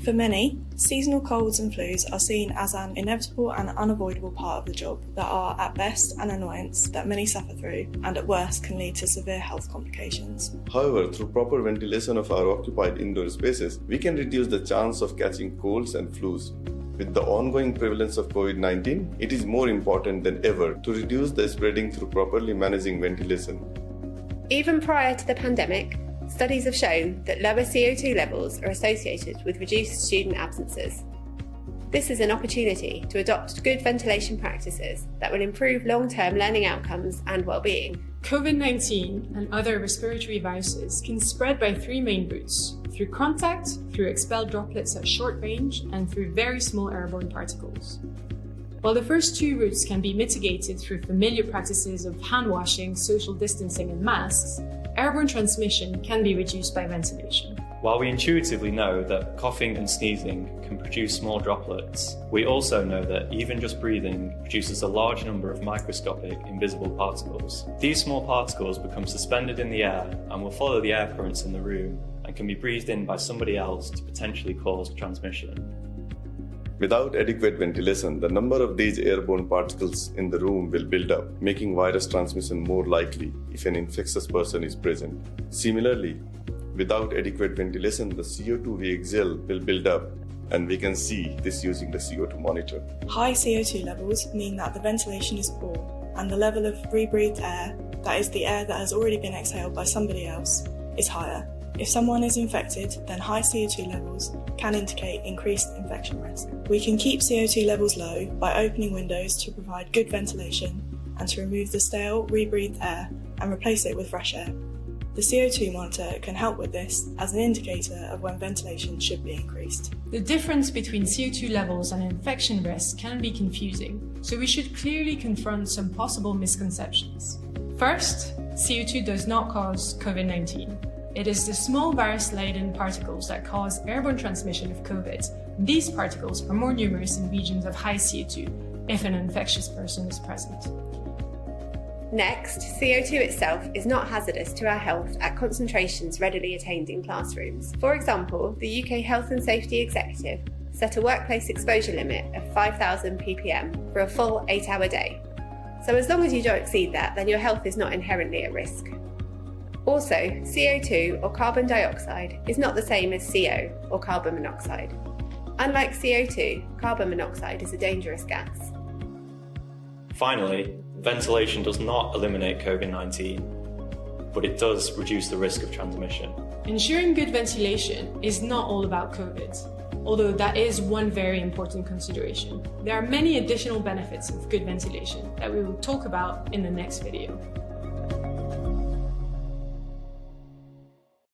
For many, seasonal colds and flus are seen as an inevitable and unavoidable part of the job that are at best an annoyance that many suffer through and at worst can lead to severe health complications. However, through proper ventilation of our occupied indoor spaces, we can reduce the chance of catching colds and flus. With the ongoing prevalence of COVID-19, it is more important than ever to reduce the spreading through properly managing ventilation. Even prior to the pandemic, studies have shown that lower CO2 levels are associated with reduced student absences. This is an opportunity to adopt good ventilation practices that will improve long-term learning outcomes and well-being. COVID-19 and other respiratory viruses can spread by three main routes: through contact, through expelled droplets at short range, and through very small airborne particles. While the first two routes can be mitigated through familiar practices of hand washing, social distancing, and masks, airborne transmission can be reduced by ventilation. While we intuitively know that coughing and sneezing can produce small droplets, we also know that even just breathing produces a large number of microscopic, invisible particles. These small particles become suspended in the air and will follow the air currents in the room and can be breathed in by somebody else to potentially cause transmission. Without adequate ventilation, the number of these airborne particles in the room will build up, making virus transmission more likely if an infectious person is present. Similarly, without adequate ventilation, the CO2 we exhale will build up, and we can see this using the CO2 monitor. High CO2 levels mean that the ventilation is poor and the level of rebreathed air, that is the air that has already been exhaled by somebody else, is higher. If someone is infected, then high CO2 levels can indicate increased infection risk. We can keep CO2 levels low by opening windows to provide good ventilation and to remove the stale, rebreathed air and replace it with fresh air. The CO2 monitor can help with this as an indicator of when ventilation should be increased. The difference between CO2 levels and infection risk can be confusing, so we should clearly confront some possible misconceptions. First, CO2 does not cause COVID-19. It is the small virus-laden particles that cause airborne transmission of COVID. These particles are more numerous in regions of high CO2 if an infectious person is present. Next, CO2 itself is not hazardous to our health at concentrations readily attained in classrooms. For example, the UK Health and Safety Executive set a workplace exposure limit of 5,000 ppm for a full 8-hour day. So as long as you don't exceed that, then your health is not inherently at risk. Also, CO2 or carbon dioxide is not the same as CO or carbon monoxide. Unlike CO2, carbon monoxide is a dangerous gas. Finally, ventilation does not eliminate COVID-19, but it does reduce the risk of transmission. Ensuring good ventilation is not all about COVID, although that is one very important consideration. There are many additional benefits of good ventilation that we will talk about in the next video.